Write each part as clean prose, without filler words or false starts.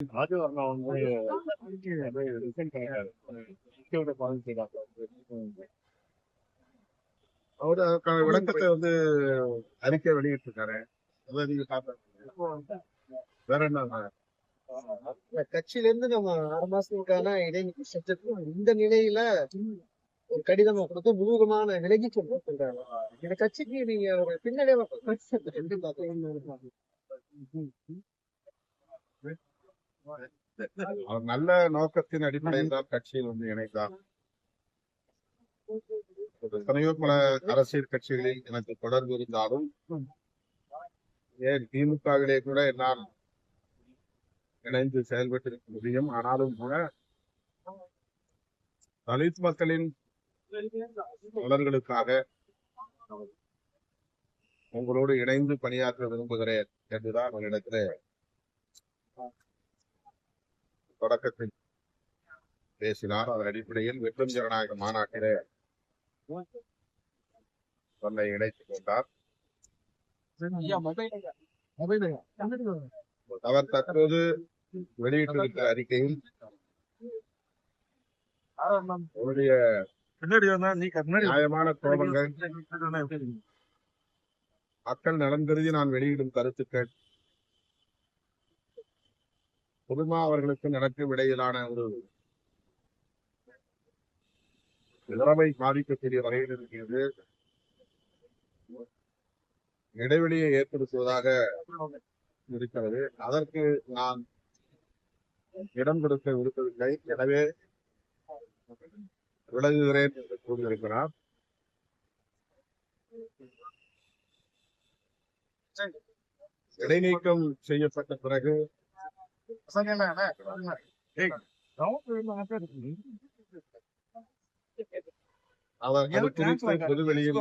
ராஜவர்மா வந்து ரிசைன் பண்ணிட்டாரு. முக்கியோட பாலிசிக்காக அவரு அதுக்கான விளக்கத்தை வந்து அறிக்கை வெளியிட்டு இருக்காரு. அதை நீங்க பாத்து வேற என்ன கட்சியில இருந்து நம்ம 6 மாசத்துக்கான இடைநீக்க செஞ்சதுக்கு இந்த நிலையில ஒரு கடிதம் கொடுத்து முழுவதுமான விலகி சொல்றாங்க. இந்த கட்சிக்கு நீங்க ஒரு பின்னடைவை எப்படி பாக்குறீங்க? அவர் நல்ல நோக்கத்தின் அடிப்படையில் தான் கட்சியில் வந்து இணைந்தார். எத்தனையோ பல அரசியல் கட்சிகளில் எனக்கு தொடர்பு இருந்தாலும் ஏன் திமுகவிலே கூட என்னால் இணைந்து செயல்பட்டிருக்க முடியும். ஆனாலும் கூட தலித் மக்களின் நலன்களுக்காக உங்களோடு இணைந்து பணியாற்ற விரும்புகிறேன் என்றுதான் அவரிடத்தில் தொடக்கத்தில் பேசினார். அதன் அடிப்படையில் வெற்றும் ஜனநாயக மாநாட்டிலே தன்னை இணைத்துக் கொண்டார். அவர் தற்போது வெளியிட்டிருக்கிற அறிக்கையில் அவருடைய நியாயமான கோபங்கள், மக்கள் நலன் கருதி நான் வெளியிடும் கருத்துக்கள், பொதுமா அவர்களுக்கு எனக்கு இடையிலான ஒரு நிலைமை பாதிக்கக்கூடிய வகையில் இருக்கிறது. இடைவெளியை ஏற்படுத்துவதாக இருக்கிறது. அதற்கு நான் இடம் கொடுக்க விரும்பவில்லை. எனவே விலகுகிறேன் என்று கூறியிருக்கிறார். இடைநீக்கம் செய்யப்பட்ட பிறகு அவர் அது குறித்து பொதுவெளியில்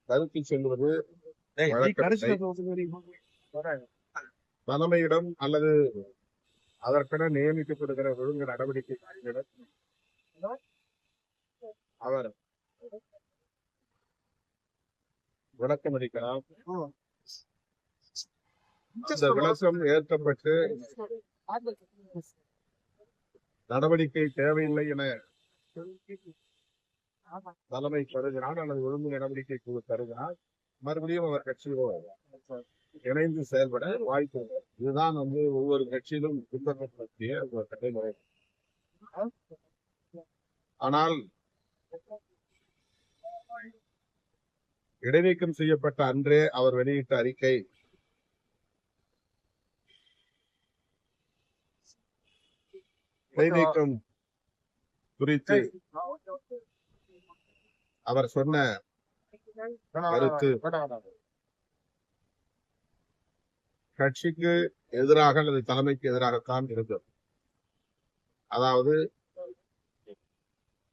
கருத்து சொல்வது தலைமையிடம் அல்லது அதற்கென நியமிக்கப்படுகிற ஒழுங்கு நடவடிக்கை அவர் விளக்கம் அளிக்கலாம். இந்த விளக்கம் ஏற்கப்பட்டு நடவடிக்கை தேவையில்லை என தலைமை கருதினால் அல்லது ஒழுங்கு நடவடிக்கை குழு கருதினால் மறுபடியும் அவர் கட்சியோ இணைந்து செயல்பட வாய்ப்பு. இதுதான் வந்து ஒவ்வொரு கட்சியிலும் பின்பற்றக்கூடிய ஒரு நடைமுறை. ஆனால் இடைநீக்கம் செய்யப்பட்ட அன்றே அவர் வெளியிட்ட அறிக்கை இடைநீக்கம் குறித்து அவர் சொன்ன கருத்து கட்சிக்கு எதிராக அல்லது தலைமைக்கு எதிராகத்தான் இருந்தது. அதாவது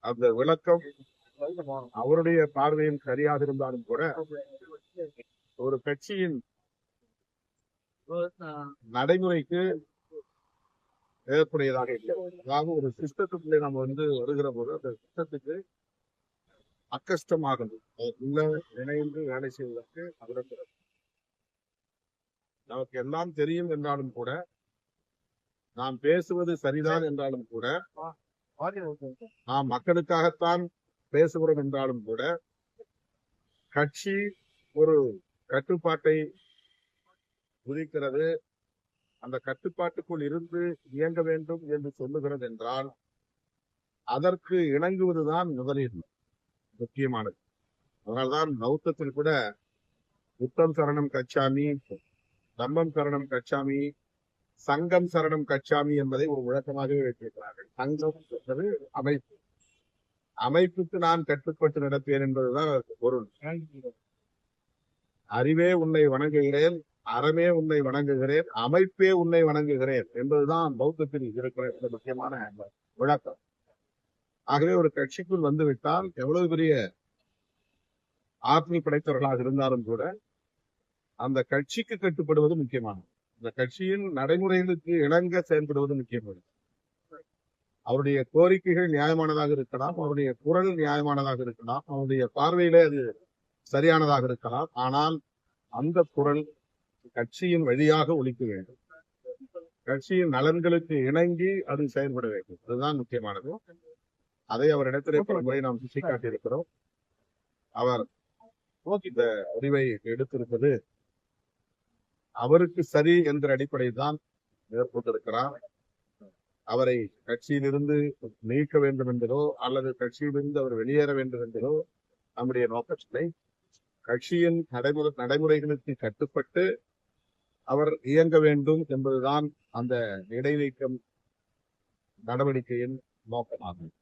அந்த விளக்கம் அவருடைய பார்வையில் சரியாக இருந்தாலும் கூட ஒரு கட்சியின் நடைமுறைக்கு ஏற்புடையதாக இல்லை. அதாவது ஒரு சிஸ்டத்துக்குள்ளே நம்ம வந்து வருகிற போது அந்த சிஸ்டத்துக்கு அக்கஷ்டமாகுது. இணைந்து வேலை செய்வதற்கு அவருக்கு நமக்கு எல்லாம் தெரியும் என்றாலும் கூட, நாம் பேசுவது சரிதான் என்றாலும் கூட, நாம் மக்களுக்காகத்தான் பேசுகிறோம் என்றாலும் கூட, கட்சி ஒரு கட்டுப்பாட்டை விதிக்கிறது. அந்த கட்டுப்பாட்டுக்குள் இருந்து இயங்க வேண்டும் என்று சொல்லுகிறது என்றால் அதற்கு இணங்குவதுதான் முதலில் முக்கியமானது. அதனால்தான் பௌத்தத்தில் கூட புத்தம் சரணம் கச்சாமி, தம்மம் சரணம் கச்சாமி, சங்கம் சரணம் கச்சாமி என்பதை ஒரு முழக்கமாகவே வைத்திருக்கிறார்கள். சங்கம் என்பது அமைப்பு. அமைப்புக்கு நான் கட்டுப்பட்டு நடப்பேன் என்பதுதான் பொருள். அறிவே உன்னை வணங்குகிறேன், அறமே உன்னை வணங்குகிறேன், அமைப்பே உன்னை வணங்குகிறேன் என்பதுதான் பௌத்தத்தில் இருக்கிற முக்கியமான விளக்கம். ஆகவே ஒரு கட்சிக்குள் வந்துவிட்டால் எவ்வளவு பெரிய ஆற்றல் படைத்தவர்களாக இருந்தாலும் கூட அந்த கட்சிக்கு கட்டுப்படுவது முக்கியமானது. இந்த கட்சியின் நடைமுறைகளுக்கு இணங்க செயல்படுவது முக்கியமானது. அவருடைய கோரிக்கைகள் நியாயமானதாக இருக்கலாம், அவருடைய குரல் நியாயமானதாக இருக்கலாம், அவருடைய பார்வையிலே அது சரியானதாக இருக்கலாம். ஆனால் அந்த குரல் கட்சியின் வழியாக ஒலிக்க வேண்டும். கட்சியின் நலன்களுக்கு இணங்கி அது செயல்பட வேண்டும். அதுதான் முக்கியமானது. அதை அவரிடத்திலே பல முறை நாம் சுட்டிக்காட்டியிருக்கிறோம். அவர் இந்த முடிவை எடுத்திருப்பது அவருக்கு சரி என்ற அடிப்படையில் தான் மேற்கொண்டிருக்கிறார். அவரை கட்சியிலிருந்து நீக்க வேண்டும் என்பதோ அல்லது கட்சியிலிருந்து அவர் வெளியேற வேண்டும் என்பதோ நம்முடைய நோக்கத்தில்லை. கட்சியின் நடைமுறைகளுக்கு கட்டுப்பட்டு அவர் இயங்க வேண்டும் என்பதுதான் அந்த இடைநீக்கம் நடவடிக்கையின் நோக்கமாகும்.